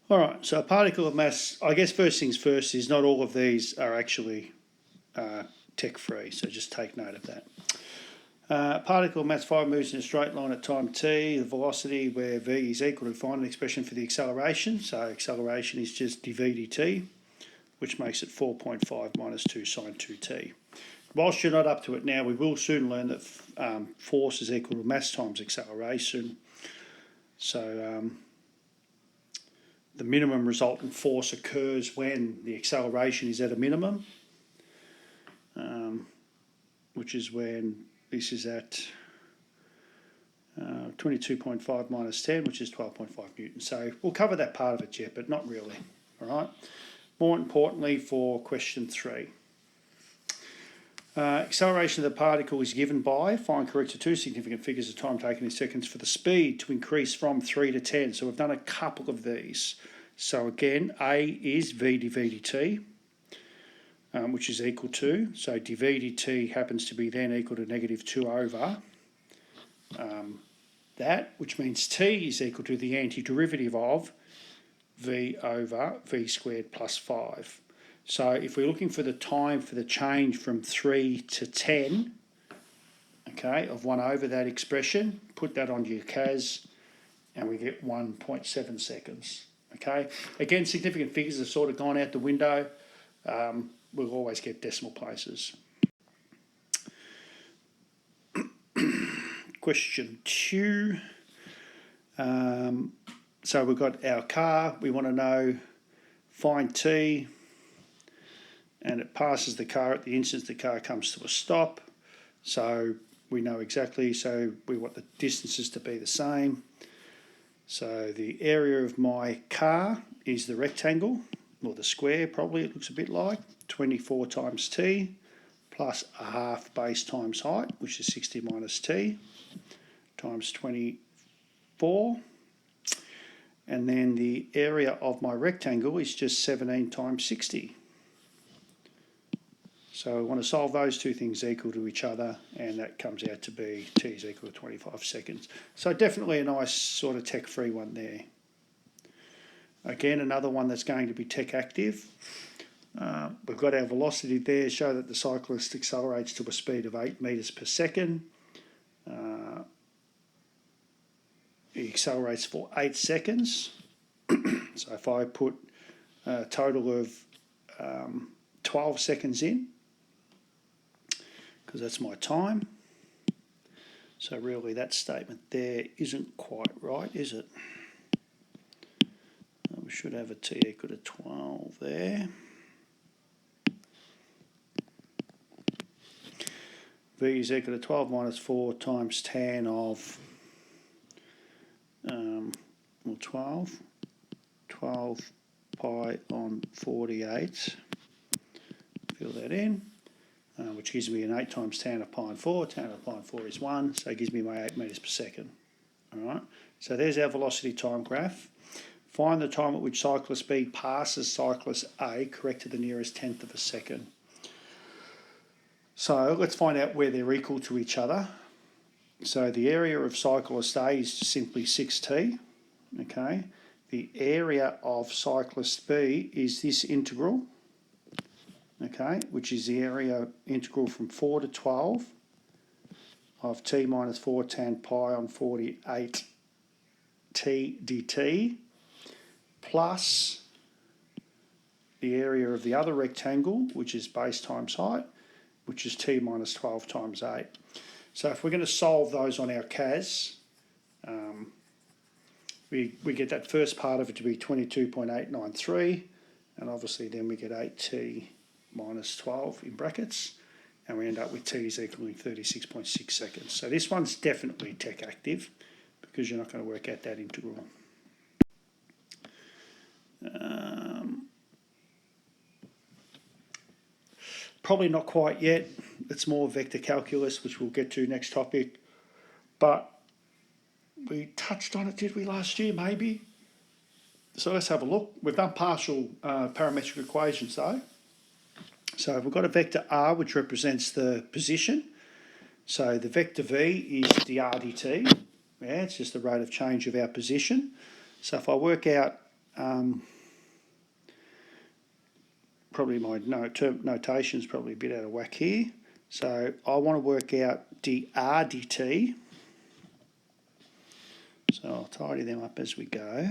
All right, so a particle of mass, I guess first things first is not all of these are actually tech-free, so just take note of that. Particle of mass 5 moves in a straight line at time t, the velocity where v is equal to, find an expression for the acceleration, so acceleration is just dv dt, which makes it 4.5 minus 2 sine 2t. Whilst you're not up to it now, we will soon learn that force is equal to mass times acceleration. So the minimum resultant force occurs when the acceleration is at a minimum, which is when this is at 22.5 minus 10, which is 12.5 newtons. So we'll cover that part of it yet, but not really. All right. More importantly, for question 3. Acceleration of the particle is given by, find correct to 2 significant figures of time taken in seconds for the speed to increase from 3 to 10. So we've done a couple of these. So again, A is v dv dt, which is equal to, so dv dt happens to be then equal to negative 2 over that, which means t is equal to the antiderivative of v over v squared plus 5. So if we're looking for the time for the change from 3 to 10, okay, of 1 over that expression, put that onto your CAS, and we get 1.7 seconds. Okay, again, significant figures have sort of gone out the window. We'll always get decimal places. Question 2. So we've got our car. We want to know, find t, and it passes the car at the instant the car comes to a stop. So we know exactly, so we want the distances to be the same. So the area of my car is the rectangle, or the square probably it looks a bit like, 24 times t, plus a half base times height, which is 60 minus t, times 24. And then the area of my rectangle is just 17 times 60. So I want to solve those two things equal to each other, and that comes out to be t is equal to 25 seconds. So definitely a nice sort of tech-free one there. Again, another one that's going to be tech active. We've got our velocity there, show that the cyclist accelerates to a speed of 8 metres per second. He accelerates for 8 seconds. So if I put a total of 12 seconds in, because that's my time. So really that statement there isn't quite right, is it? We should have a t equal to 12 there. V is equal to 12 minus 4 times tan of 12 pi on 48. Fill that in. Which gives me an 8 times tan of pi on 4. Tan of pi on 4 is 1, so it gives me my 8 metres per second. All right, so there's our velocity time graph. Find the time at which cyclist B passes cyclist A correct to the nearest tenth of a second. So let's find out where they're equal to each other. So the area of cyclist A is simply 6t. Okay, the area of cyclist B is this integral. Okay, which is the area integral from 4 to 12 of t minus 4 tan pi on 48 t dt, plus the area of the other rectangle, which is base times height, which is t minus 12 times 8. So if we're going to solve those on our CAS, we get that first part of it to be 22.893, and obviously then we get 8t minus 12 in brackets, and we end up with t is equaling 36.6 seconds. So this one's definitely tech active because you're not going to work out that integral. Probably not quite yet. It's more vector calculus, which we'll get to next topic. But we touched on it, did we, last year, maybe? So let's have a look. We've done partial parametric equations, though. So we've got a vector r, which represents the position. So the vector v is the r dt. Yeah, it's just the rate of change of our position. So if I work out Probably my notation is probably a bit out of whack here. So I want to work out dr dt. So I'll tidy them up as we go.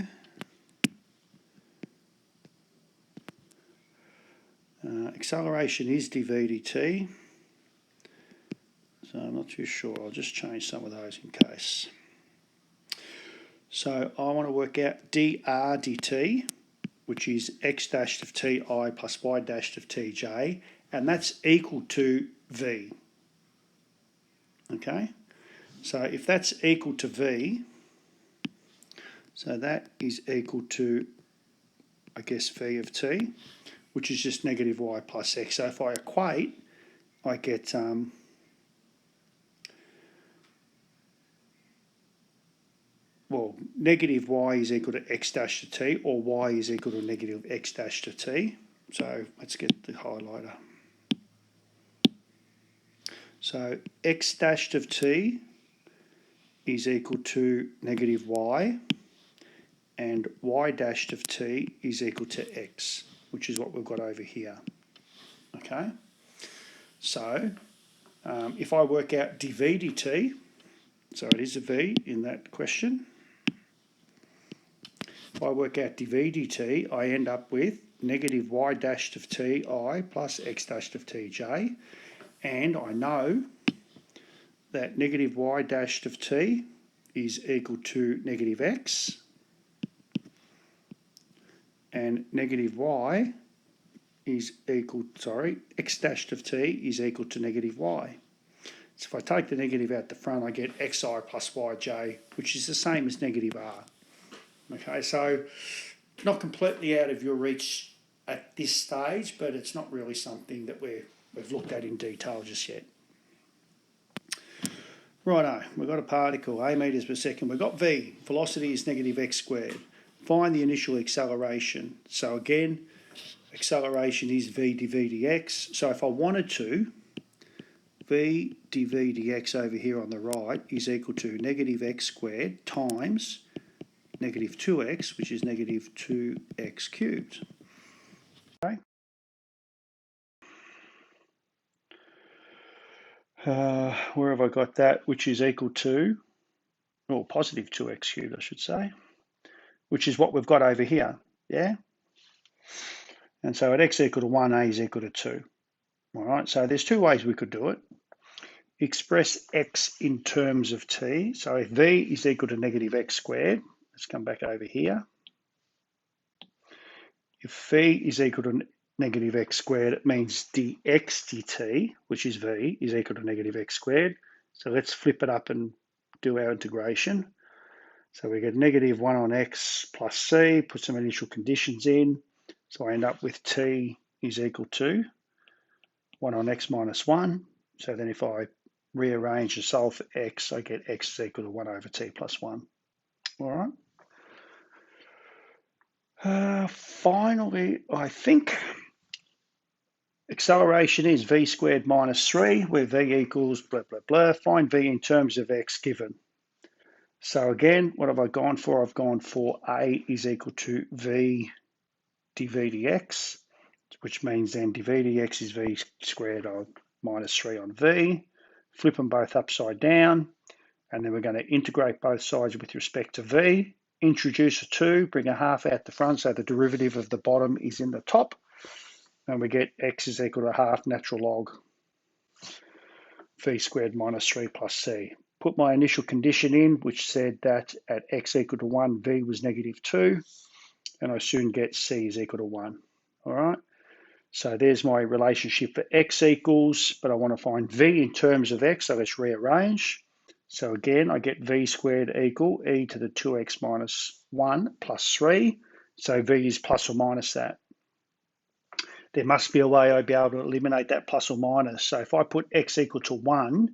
Acceleration is dv dt. So I'm not too sure. I'll just change some of those in case. So I want to work out dr dt, which is x dashed of ti plus y dashed of tj, and that's equal to v. Okay, so if that's equal to v, so that is equal to, I guess, v of t, which is just negative y plus x. So if I equate, I get well, negative y is equal to x dash to t, or y is equal to negative x dash to t. So let's get the highlighter. So x dashed of t is equal to negative y, and y dashed of t is equal to x, which is what we've got over here. Okay, so if I work out dv dt, so it is a v in that question, if I work out dv dt, I end up with negative y dashed of ti plus x dashed of tj, and I know that negative y dashed of t is equal to negative x, and negative y is equal, x dashed of t is equal to negative y. So if I take the negative out the front, I get xi plus yj, which is the same as negative r. Okay, so not completely out of your reach at this stage, but it's not really something that we've looked at in detail just yet. Righto, we've got a particle, a metres per second. We've got v, velocity is negative x squared. Find the initial acceleration. So again, acceleration is v dv dx. So if I wanted to, v dv dx over here on the right is equal to negative x squared times negative 2x, which is negative 2x cubed. Okay. Where have I got that? Which is equal to, or positive 2x cubed, I should say, which is what we've got over here, yeah? And so at x equal to 1, a is equal to 2. All right, so there's two ways we could do it. Express x in terms of t. So if v is equal to negative x squared, let's come back over here. If v is equal to negative x squared, it means dx dt, which is v, is equal to negative x squared. So let's flip it up and do our integration. So we get negative 1 on x plus c, put some initial conditions in. So I end up with t is equal to 1 on x minus 1. So then if I rearrange and solve for x, I get x is equal to 1 over t plus 1. All right. Finally, I think acceleration is v squared minus 3, where v equals blah, blah, blah. Find v in terms of x given. So again, what have I gone for? I've gone for a is equal to v dv dx, which means then dv dx is v squared minus 3 on v. Flip them both upside down, and then we're going to integrate both sides with respect to v. Introduce a 2, bring a half out the front, so the derivative of the bottom is in the top, and we get x is equal to half natural log v squared minus 3 plus c. Put my initial condition in, which said that at x equal to 1, v was negative 2, and I soon get c is equal to 1. All right, so there's my relationship for x equals, but I want to find v in terms of x, so let's rearrange. So again, I get v squared equal e to the 2x minus 1 plus 3. So v is plus or minus that. There must be a way I'd be able to eliminate that plus or minus. So if I put x equal to 1,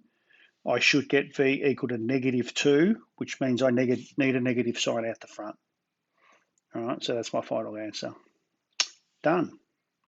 I should get v equal to negative 2, which means I need a negative sign out the front. All right, so that's my final answer. Done.